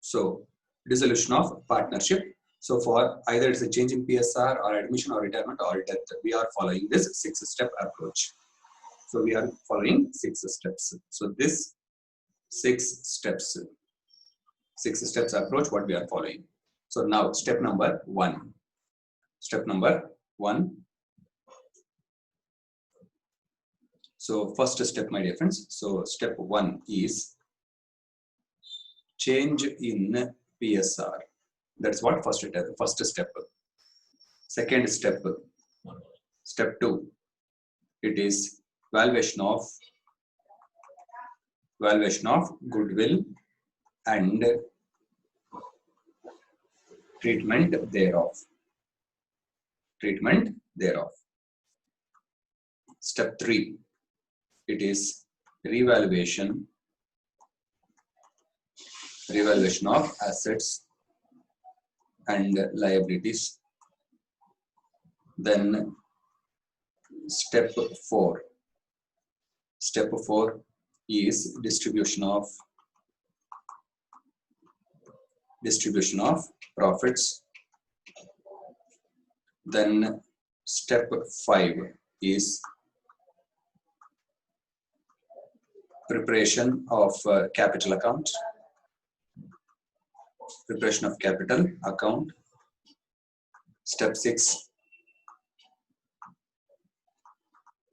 So dissolution of partnership. So for either it's a change in PSR or admission or retirement or death, we are following this 6-step approach. So we are following 6 steps. So this 6 steps approach what we are following. So now step number 1. Step number 1. So first step, my dear friends. So step 1 is change in PSR. That's what first step. Second step, step 2, it is valuation of goodwill and treatment thereof. Step 3, it is revaluation of assets and liabilities. Then step 4 is distribution of profits. Then step 5 is preparation of capital account. Step 6,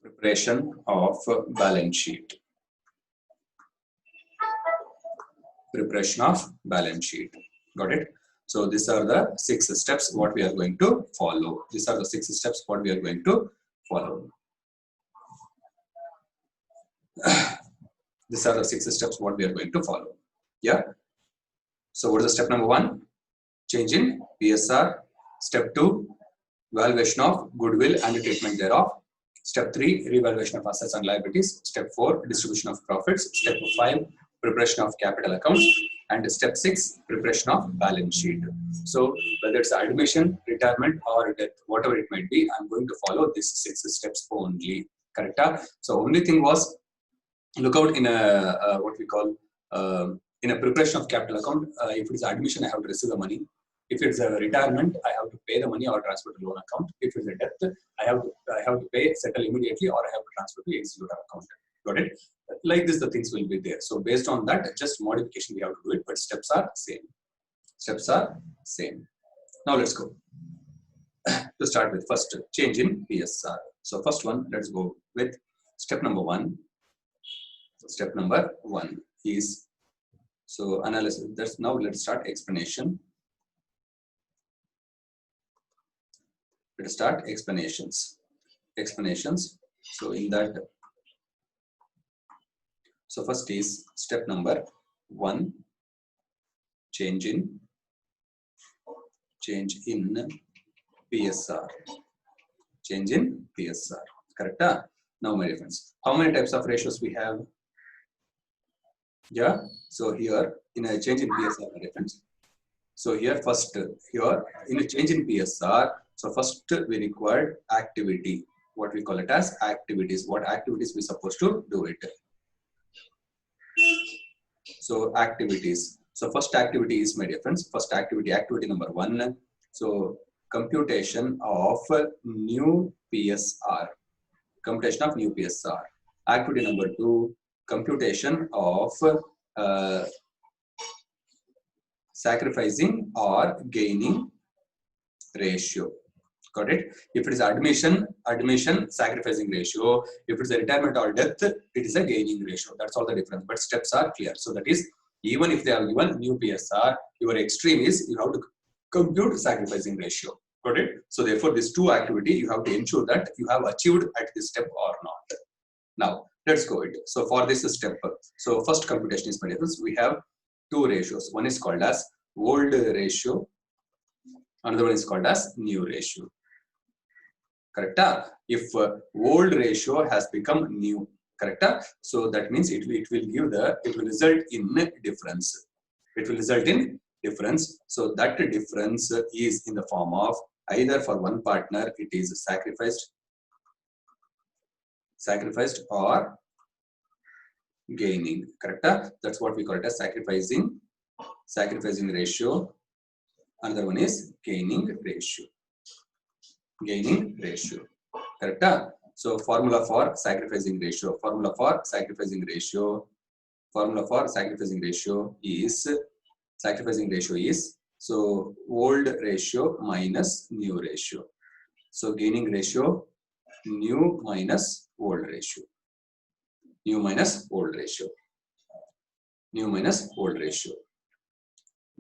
preparation of balance sheet. Got it? So these are the 6 steps what we are going to follow. These are the 6 steps what we are going to follow. These are the 6 steps what we are going to follow. Yeah. So what is the step number 1? Change in PSR. Step 2, valuation of goodwill and treatment thereof. Step 3, revaluation of assets and liabilities. Step 4, distribution of profits. Step 5, preparation of capital accounts. And step 6, preparation of balance sheet. So whether it's admission, retirement or death, whatever it might be, I'm going to follow these 6 steps only. Correct? So only thing was, look out in a what we call in a preparation of capital account. If it is admission, I have to receive the money. If it's a retirement, I have to pay the money or transfer to loan account. If it's a death, I have to pay, settle immediately, or I have to transfer to executor account. Got it? Like this, the things will be there. So based on that, just modification we have to do it, but steps are same. Now let's go to start with first change in PSR. So first one, let's go with step number 1. Step number 1 is analysis. That's now let's start explanation. Let's start explanations. So in that, so first is step number 1, change in PSR. Correct? Now my dear friends, how many types of ratios we have? Yeah. So here in a change in PSR, my dear friends. So here first, here in a change in PSR, so first we required activity. What we call it as activities. What activities we supposed to do it? So activities. So first activity is, my dear friends, activity number 1. So computation of new PSR. Activity number 2, computation of sacrificing or gaining ratio. Got it? If it is admission, sacrificing ratio. If it's a retirement or death, it is a gaining ratio. That's all the difference. But steps are clear. So that is, even if they are given new PSR, your extreme is you have to compute sacrificing ratio. Got it? So therefore, this 2 activity you have to ensure that you have achieved at this step or not. Now let's go it. So for this step, so first computation is, my dear friends, we have 2 ratios. One is called as old ratio. Another one is called as new ratio. Correct? If old ratio has become new, correct? So that means it will result in difference. So that difference is in the form of either for one partner it is sacrificed or gaining. Correct? That's what we call it as sacrificing sacrificing ratio. Another one is gaining ratio. Gaining ratio. Correct? So formula for sacrificing ratio. Formula for sacrificing ratio. Formula for sacrificing ratio is so old ratio minus new ratio. So gaining ratio, new minus old ratio. New minus old ratio. New minus old ratio.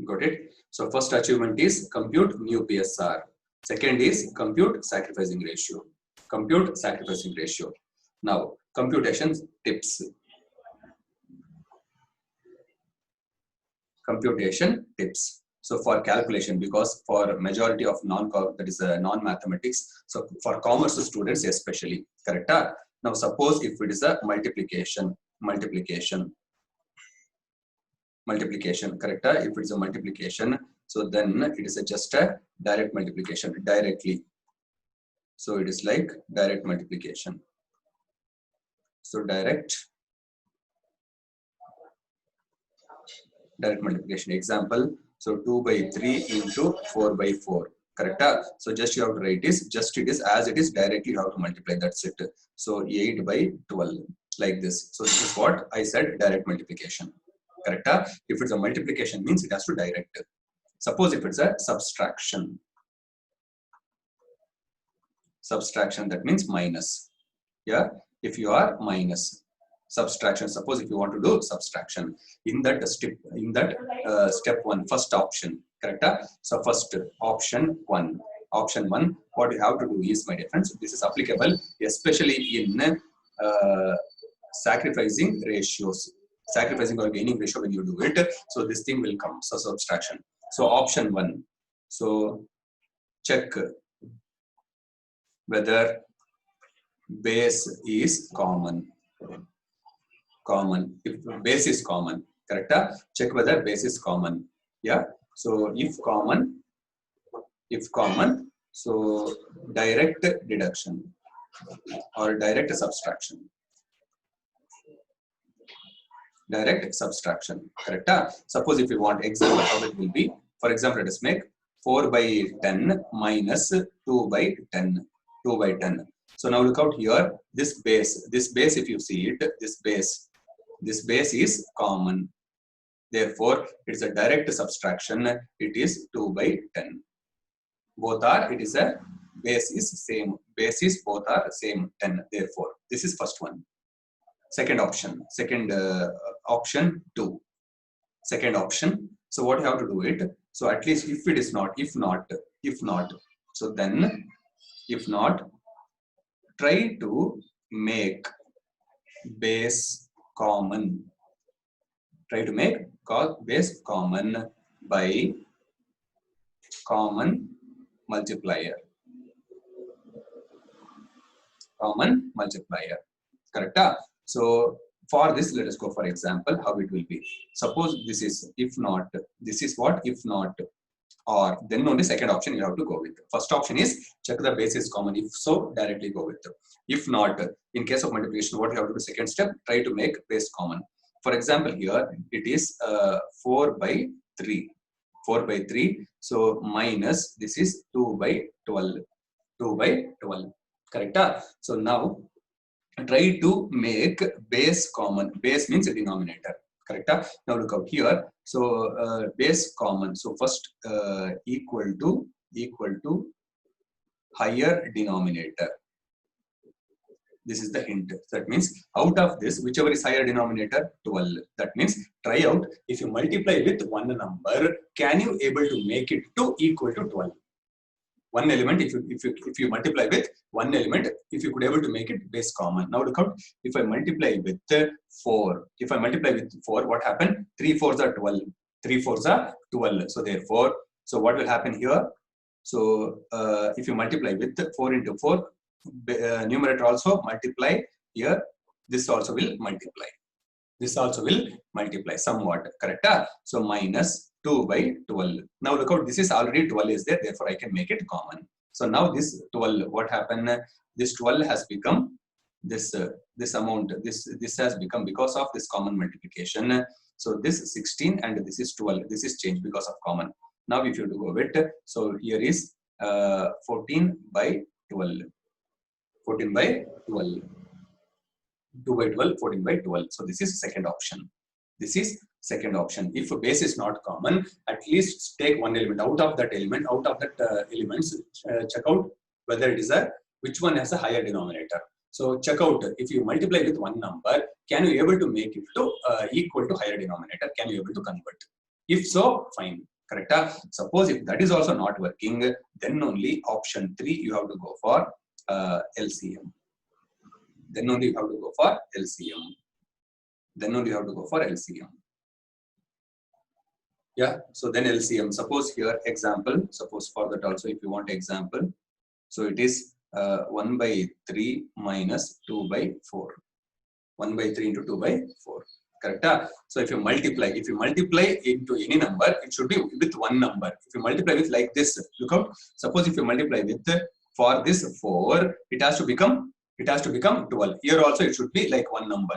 Got it? So first achievement is compute new PSR. Second is compute sacrificing ratio. Compute sacrificing ratio. Now computation tips. Computation tips. So for calculation, because for majority of non-mathematics, so for commerce students especially, correct? Now suppose if it is a multiplication, correct? If it's a multiplication, so then it is just a direct multiplication, directly. So it is like direct multiplication. So direct multiplication. Example, so 2 by 3 into 4 by 4. Correct? So just you have to write this, just it is as it is, directly you have to multiply, that's it. So 8 by 12, like this. So this is what I said, direct multiplication. Correct? If it's a multiplication, means it has to direct. Suppose if it's a subtraction, that means minus. Yeah, if you are minus. Subtraction, suppose if you want to do subtraction, in that step 1, first option, correct? So first option 1, what you have to do is, my dear friends, this is applicable especially in sacrificing ratios, sacrificing or gaining ratio. When you do it, so this thing will come, so subtraction. So option 1, so check whether base is common. If base is common, correct? Check whether base is common. Yeah, so if common, so direct deduction or direct subtraction, correct? Suppose if you want example, how it will be, for example, let us make 4 by 10 minus 2 by 10. So now look out here, this base, if you see it, this base is common. Therefore, it's a direct subtraction. It is 2 by 10. Both are, it is a base is same. Bases both are same, 10. Therefore, this is first one. Second option, option 2. Second option. So what you have to do it? So at least if it is not, if not. So then, if not, try to make base common. Try to make base common by common multiplier. Correct? So for this, let us go for example, how it will be. Suppose this is if not, this is what? If not, or then only second option you have to go with. First option is check the base is common. If so, directly go with. If not, in case of multiplication, what you have to do? Second step, try to make base common. For example, here it is 4 by 3. 4 by 3. So minus this is 2 by 12. 2 by 12. Correct? So now try to make base common. Base means a denominator. Correct? Now look out here. So base common. So first equal to higher denominator. This is the hint. That means out of this, whichever is higher denominator, 12. That means try out, if you multiply with one number, can you able to make it to equal to 12? One element, if you multiply with one element, if you could able to make it base common. Now look out, if I multiply with 4, what happened? 3 4s are 12. 3 4s are 12. So therefore, so what will happen here? So if you multiply with 4 into 4, numerator also multiply here. This also will multiply. This also will multiply somewhat. Correct? So minus 2 by 12. Now look out, this is already 12 is there, therefore I can make it common. So now this 12, what happened? This 12 has become this amount, this has become because of this common multiplication. So this 16 and this is 12. This is changed because of common. Now if you go with, so here is 14 by 12. 14 by 12. 2 by 12, 14 by 12. So this is second option. This is second option. If a base is not common, at least take one element out of that element, elements, check out whether it is which one has a higher denominator. So check out if you multiply with one number, can you able to make it to equal to higher denominator? Can you able to convert? If so, fine. Correct. Suppose if that is also not working, then only option 3 you have to go for LCM. Then only you have to go for LCM. Then only you have to go for LCM. Yeah. So then LCM. Suppose here example. Suppose for that also, if you want example, so it is 1 by 3 minus 2 by 4. 1 by 3 into 2 by 4. Correct. So if you multiply into any number, it should be with one number. If you multiply with like this, look out. Suppose if you multiply with for this 4, it has to become 12. Here also it should be like one number.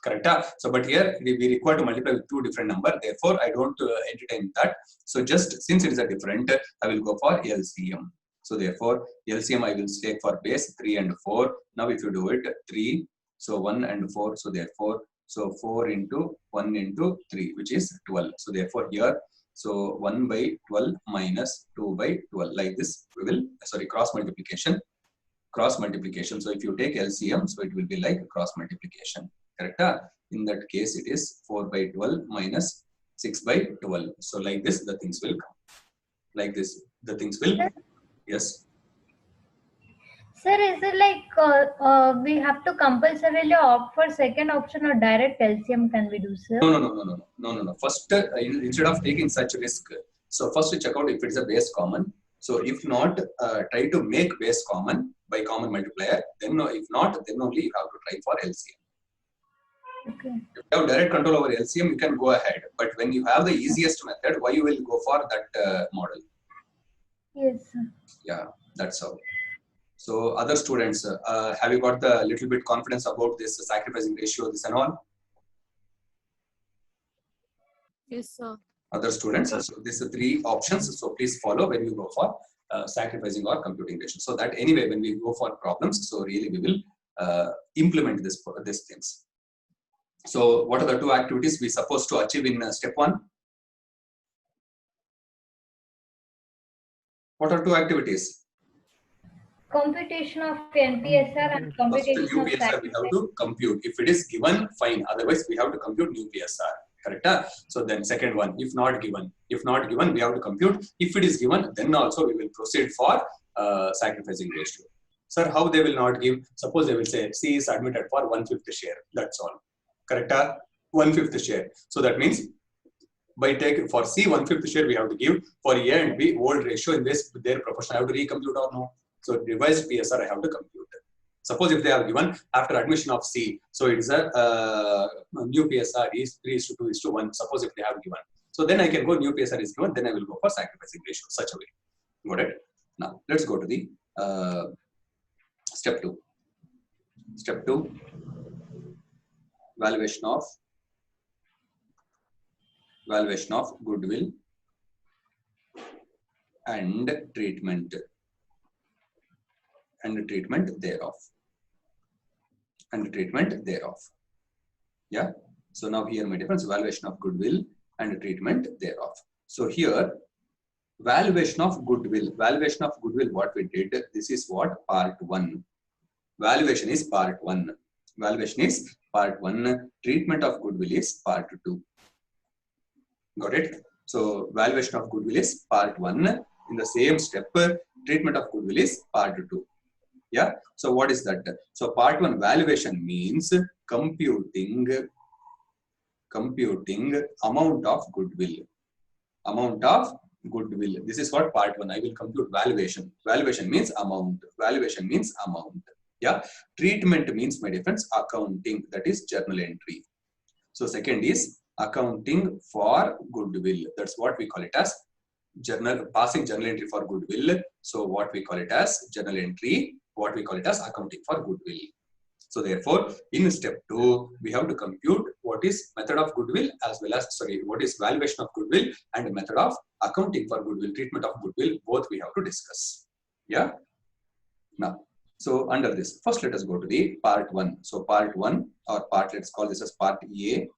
Correct. So but here we require to multiply with two different numbers. Therefore, I don't entertain that. So just since it is a different, I will go for LCM. So therefore, LCM I will take for base 3 and 4. Now if you do it 3, so 1 and 4. So therefore, so 4 into 1 into 3, which is 12. So therefore here, so 1 by 12 minus 2 by 12, like this we will, cross multiplication. So if you take LCM, so it will be like cross multiplication. Correct. In that case, it is 4 by 12 minus 6 by 12. So like this, the things will come. Like this, the things will. Yes. Sir, is it like we have to compulsorily opt for second option or direct LCM can we do, sir? No. First, instead of taking such risk, so first check out if it is a base common. So if not, try to make base common by common multiplier. Then if not, then only you have to try for LCM. Okay. If you have direct control over LCM, you can go ahead. But when you have the easiest method, why you will go for that model? Yes, sir. Yeah, that's how. So other students, have you got the little bit confidence about this sacrificing ratio, this and all? Yes, sir. Other students, so these are 3 options. So please follow when you go for sacrificing or computing ratio. So that anyway, when we go for problems, so really we will implement these things. So what are the 2 activities we supposed to achieve in step 1? What are 2 activities? Computation of NPSR and computation First, new of PSR we have to compute. If it is given, fine. Otherwise, we have to compute new PSR. Correct? So then second one, if not given, we have to compute. If it is given, then also we will proceed for sacrificing ratio. Sir, how they will not give? Suppose they will say C is admitted for 1/5 share. That's all. Correct? 1/5 share. So that means by taking for C 1/5 share we have to give. For A and B old ratio in this their proportion I have to recompute or no. So revised PSR I have to compute. Suppose if they are given after admission of C, so it is a new PSR is 3:2:1. Suppose if they have given, so then I can go new PSR is given, then I will go for sacrificing ratio such a way. Got it? Now let's go to the step 2. Step 2, valuation of goodwill and treatment thereof. Yeah. So now here my difference, valuation of goodwill and treatment thereof. So here valuation of goodwill, what we did, this is what part 1. Valuation is part 1. Treatment of goodwill is part 2. Got it? So valuation of goodwill is part 1. In the same step, treatment of goodwill is part 2. Yeah. So what is that? So part 1 valuation means computing amount of goodwill. This is what part 1. I will compute valuation. Valuation means amount. Yeah. Treatment means, my difference, accounting. That is journal entry. So second is accounting for goodwill. That's what we call it as passing journal entry for goodwill. So what we call it as journal entry. What we call it as accounting for goodwill. So therefore, in step 2, we have to compute what is method of goodwill as well as, what is valuation of goodwill and method of accounting for goodwill, treatment of goodwill, both we have to discuss. Yeah. Now, so under this, first let us go to the part 1. So part 1 or part, let's call this as part A.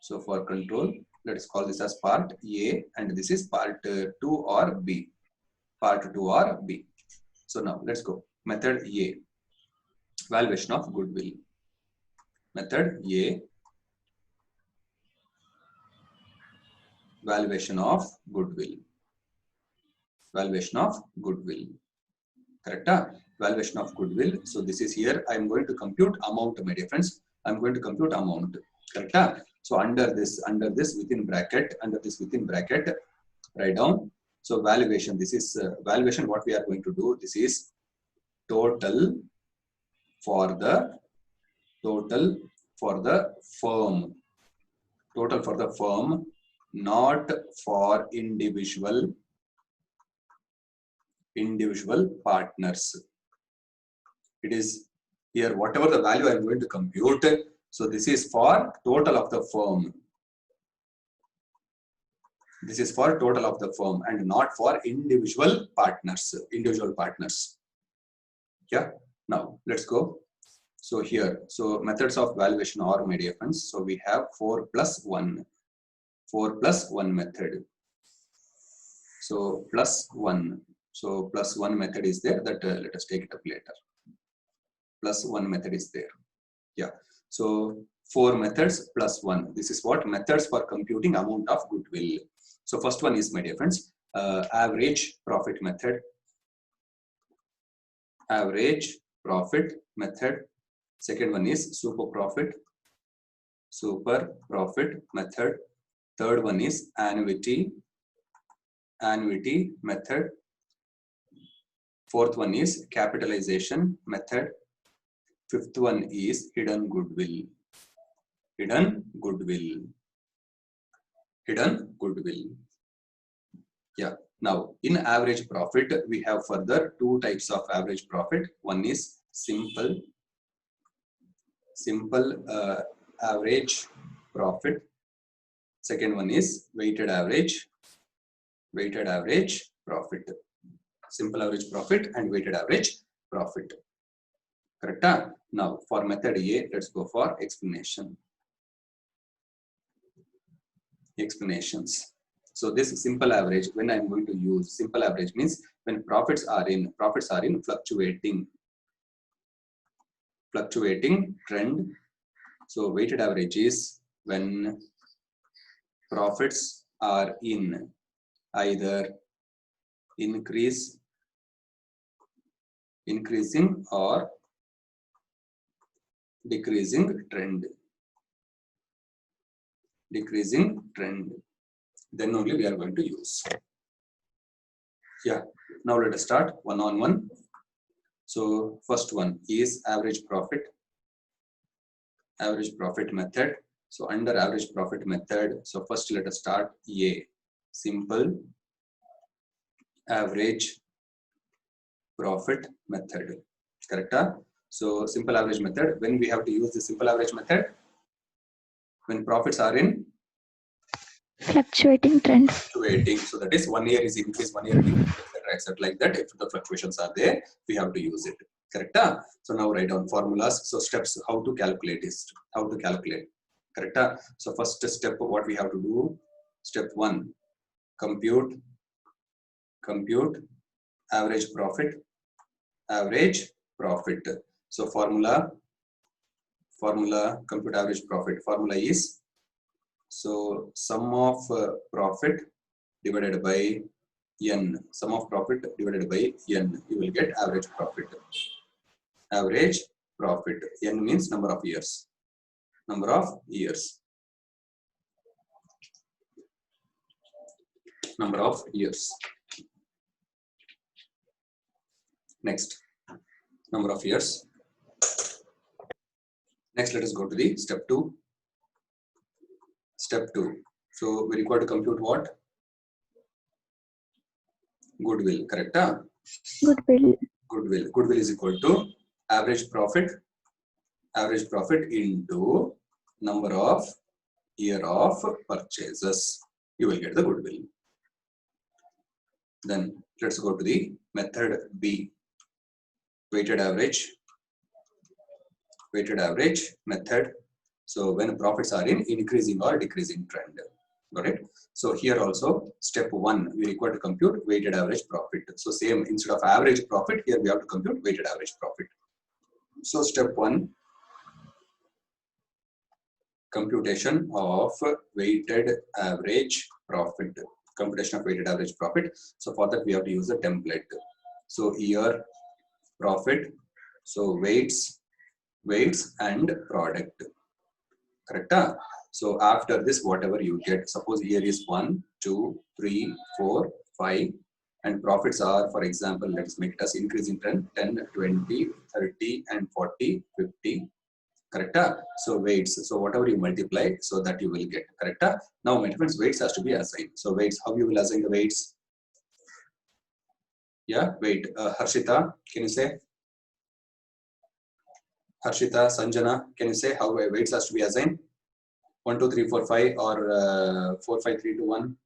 So for control, let us call this as part A, and this is part 2 or B. Part 2 or B. So now let's go. Method A, valuation of goodwill. Method A, valuation of goodwill. Valuation of goodwill. Correct? Valuation of goodwill. So this is here. I am going to compute amount, my dear friends. I am going to compute amount. Correct? So under this within bracket, write down. So valuation. This is valuation. What we are going to do. This is total for the firm. Total for the firm, not for individual partners. It is here whatever the value I am going to compute. So this is for total of the firm. This is for total of the firm and not for individual partners. Yeah. Now let's go. So here, so methods of valuation are, my dear friends. So we have 4 plus 1 method. So plus 1. So plus 1 method is there. That let us take it up later. Plus 1 method is there. Yeah. So 4 methods plus 1. This is what methods for computing amount of goodwill. So first one is, my dear friends, average profit method. Average profit method. Second one is super profit method. Third one is annuity method. Fourth one is capitalization method. Fifth one is hidden goodwill. Yeah. Now in average profit, we have further 2 types of average profit. One is simple average profit. Second one is weighted average profit. Simple average profit and weighted average profit. Correct? Now for method A, let's go for explanations. So this simple average, when I'm going to use simple average, means when profits are in fluctuating trend. So weighted average is when profits are in either increasing or decreasing trend. Then only we are going to use. Yeah. Now let us start one on one. So first one is average profit method. So under average profit method, so first let us start A, simple average profit method. Correct? So simple average method, when we have to use the simple average method, when profits are in fluctuating trends. So that is 1 year is increase, 1 year decrease, etc. Like that. If the fluctuations are there, we have to use it. Correct? So now write down formulas. So steps, how to calculate is correct? So first step, what we have to do, step 1, compute average profit. So formula compute average profit. Formula is, so sum of profit divided by n. Sum of profit divided by n. You will get average profit. N means number of years. Next, number of years. Next, let us go to the step 2. So we require to compute what? Goodwill. Correct? Goodwill is equal to average profit average profit into number of year of purchases. You will get the goodwill. Then let's go to the method B, weighted average method. So when profits are in increasing or decreasing trend. Got it? So here also step 1, we require to compute weighted average profit. So same, instead of average profit, here we have to compute weighted average profit. So step 1, computation of weighted average profit. Computation of weighted average profit. So for that we have to use a template. So year, profit, so weights and product. Correct? So after this, whatever you get, suppose here is 1, 2, 3, 4, 5, and profits are, for example, let's make it as increasing trend 10, 20, 30, and 40, 50. Correct? So weights, so whatever you multiply, so that you will get. Correct? Now my friends, weights has to be assigned. So weights, how you will assign the weights? Yeah, wait. Harshita, can you say? Harshita, Sanjana, can you say how weights has to be assigned? 1, 2, 3, 4, 5 or 4, 5, 3, 2, 1?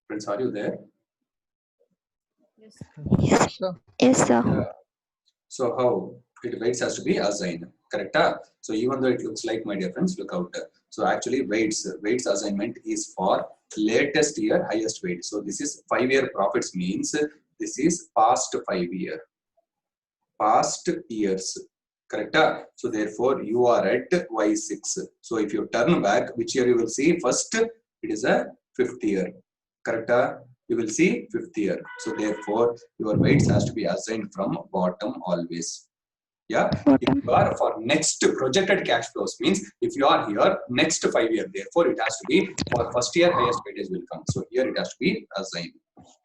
Friends, are you there? Yes. Yes, sir. Yes, sir. Yeah. So how it weights has to be assigned, correct? So even though it looks like, my dear friends, look out. So actually weights assignment is for latest year highest weight. So this is 5-year profits, means this is past 5 year, past years, correct? So therefore you are at Y6. So if you turn back, which year you will see? First, it is a 5th year, correct? You will see 5th year. So therefore your weights has to be assigned from bottom always. Yeah, if you are for next projected cash flows, means if you are here next 5 year, therefore it has to be for first year highest weightage will come. So here it has to be assigned.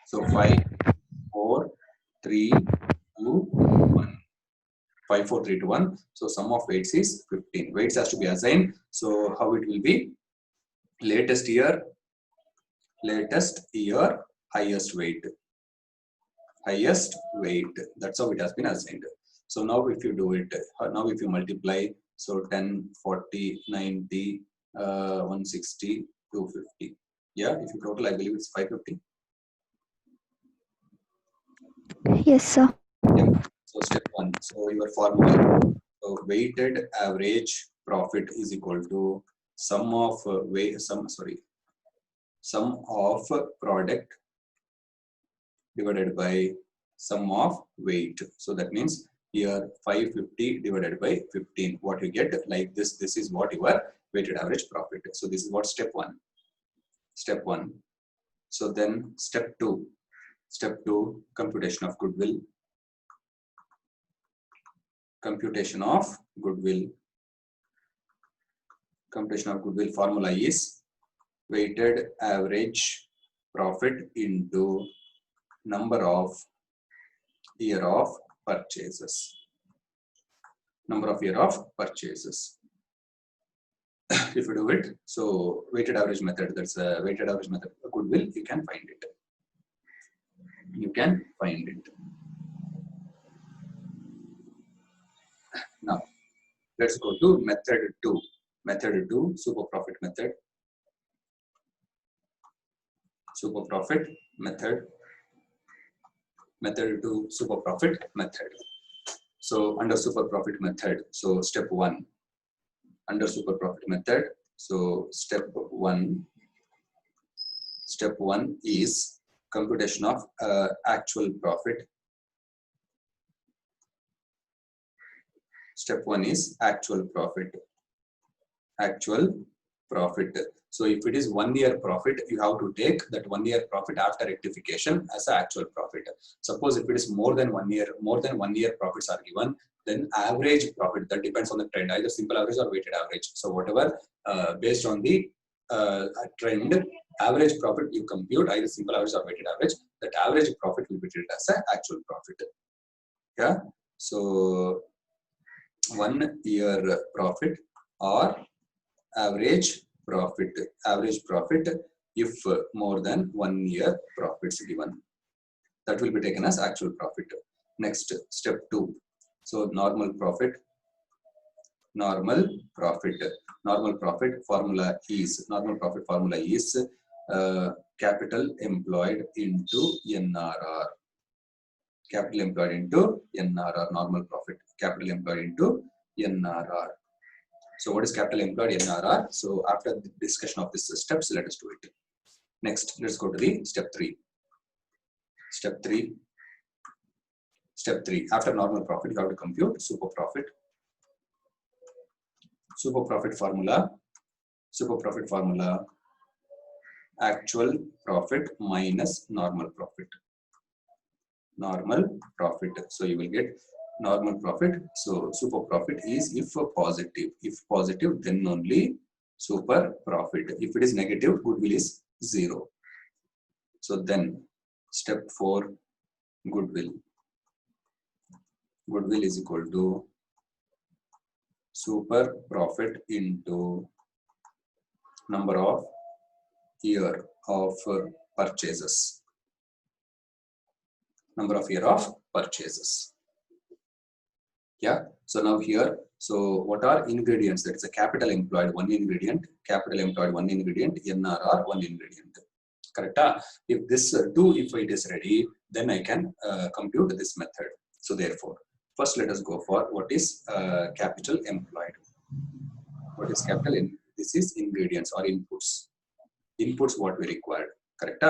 So 5, 4, 3, 2, 1. 5, 4, 3, 2, 1. So sum of weights is 15. Weights has to be assigned. So how it will be? Latest year, highest weight. Highest weight. That's how it has been assigned. So now if you do it, now if you multiply, so 10, 40, 90, 160, 250. Yeah, if you total, I believe it's 550. Yes, sir. Yeah. So step 1. So your formula. So weighted average profit is equal to sum of sum of product divided by sum of weight. So that means here 550 divided by 15. What you get like this, this is what your weighted average profit. So this is what step 1. Step 1. So then step 2. Step 2, computation of goodwill. Computation of goodwill. Computation of goodwill formula is weighted average profit into number of year of purchases. Number of year of purchases. If you do it, so weighted average method, that's a weighted average method. Goodwill, you can find it. You can find it. Now, let's go to method 2. Method 2, super profit method. Super profit method. Method 2, super profit method. So under super profit method, so step 1. Under super profit method, so step 1 is computation of actual profit. Step 1 is actual profit. Actual profit. So if it is 1 year profit, you have to take that 1 year profit after rectification as an actual profit. Suppose if it is more than 1 year profits are given, then average profit, that depends on the trend, either simple average or weighted average. So whatever based on the trend, average profit you compute, either simple average or weighted average, that average profit will be treated as an actual profit. Yeah. So 1 year profit or average profit. Average profit if more than 1 year profits given. That will be taken as actual profit. Next, step 2. So normal profit. Normal profit formula is capital employed into NRR. Capital employed into NRR. Normal profit. Capital employed into NRR. So what is capital employed NRR? So after the discussion of these steps, let us do it. Next, let's go to the step 3. Step 3. After normal profit, you have to compute super profit. Super profit formula, actual profit minus normal profit. So you will get normal profit. So super profit is if positive, then only super profit. If it is negative, goodwill is 0. So then step 4, goodwill. Goodwill is equal to super profit into number of year of purchases. Number of year of purchases. Yeah. So now here, so what are ingredients? That's a capital employed, one ingredient, NRR, one ingredient. Correct? If this if it is ready, then I can compute this method. So therefore, first let us go for what is capital employed. What is capital in? This is ingredients or inputs. Inputs what we required. Correct?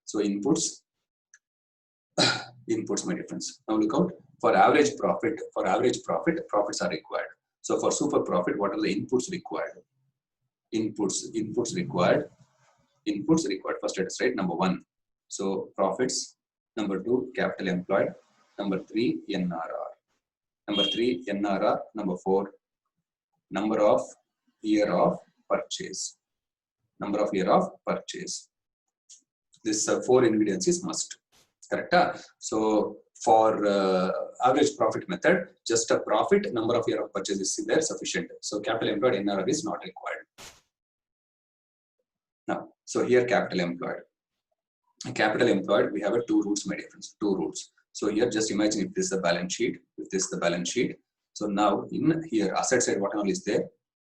So inputs, my difference. Now look out for average profit. Profits are required. So for super profit, what are the inputs required? Inputs required. First let us write number 1. So profits. Number 2, capital employed. Number 3, NRR. Number 4, number of year of purchase. This 4 ingredients is must. Correct? So for average profit method, just a profit, number of year of purchase is there sufficient. So capital employed NRR is not required. Now, so here capital employed, we have a 2 roots, my difference, 2 roots. So here just imagine if this is the balance sheet. So now in here asset side, what all is there?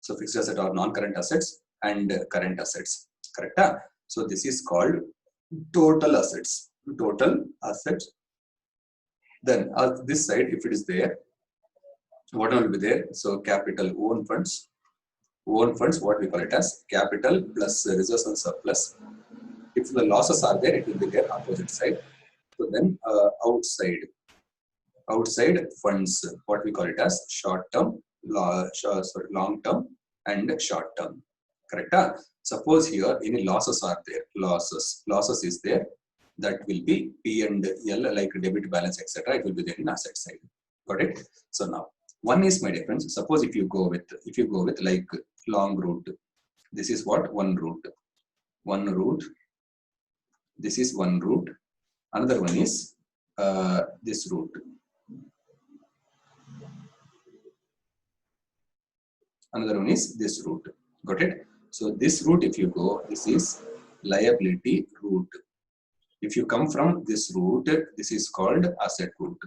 So fixed asset or non-current assets and current assets. Correct? So this is called total assets. Then this side, if it is there, what will be there? So capital own funds, what we call it as capital plus reserves and surplus. If the losses are there, it will be there opposite side. So then outside funds, what we call it as long term and short term. Correct? Suppose here any losses are there, losses is there, that will be P and L, like debit balance, etc. It will be there in asset side. Got it? So now one is my difference. Suppose if you go with like long route, this is what? One route. This is one route. Another one is this route. Got it? So this route, if you go, this is liability route. If you come from this route, this is called asset route.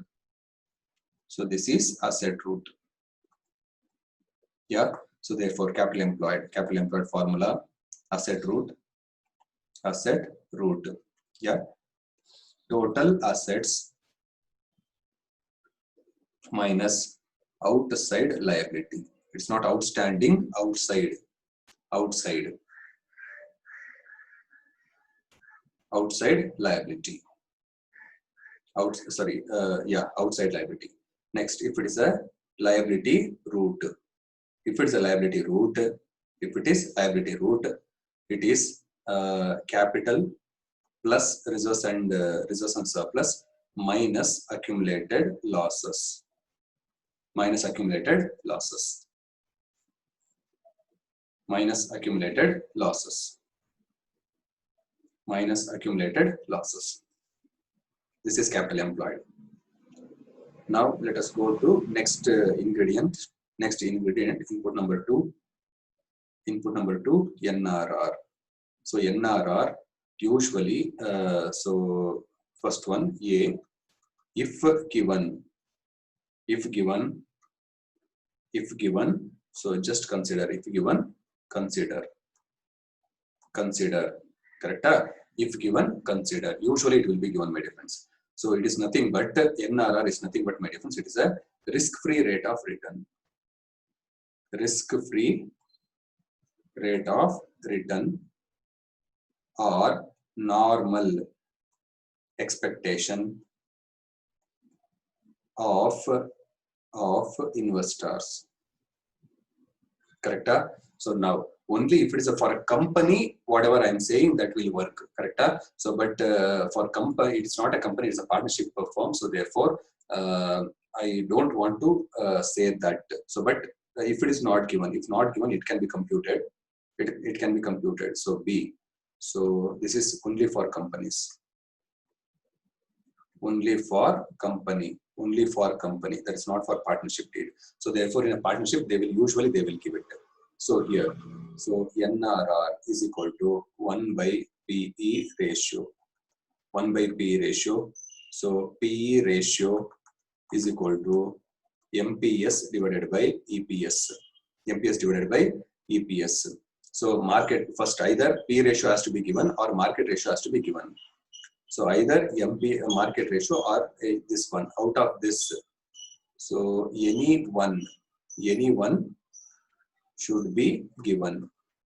So this is asset route. Yeah. So therefore, capital employed formula, asset route. Yeah. Total assets minus outside liability. It's not outstanding, outside liability. Outside liability. Next, if it is a liability route, it is capital plus reserves and surplus minus accumulated losses. Minus accumulated losses. This is capital employed. Now let us go to next ingredient, Next ingredient, input number 2. Input number 2, NRR. So NRR usually, so first one, A, if given, so just consider, if given, consider, correct? If given, consider. Usually it will be given, my dear friends. So it is nothing but, NRR is nothing but, my dear friends, it is a risk-free rate of return. Risk-free rate of return or normal expectation of investors, correct? So now only if it is for a company, whatever I am saying, that will work, correct? So but for company, it's not a company, it's a partnership firm, so therefore I don't want to say that. So but if it is not given, if not given, it can be computed, it can be computed. So B, so this is only for companies, only for company, that is not for partnership deal. So therefore in a partnership they will usually give it. So here, so NRR is equal to 1 by PE ratio, 1 by PE ratio. So PE ratio is equal to MPS divided by EPS, MPS divided by EPS. So market, first either P ratio has to be given or market ratio has to be given. So either MP market ratio or this one, out of this. So any one should be given.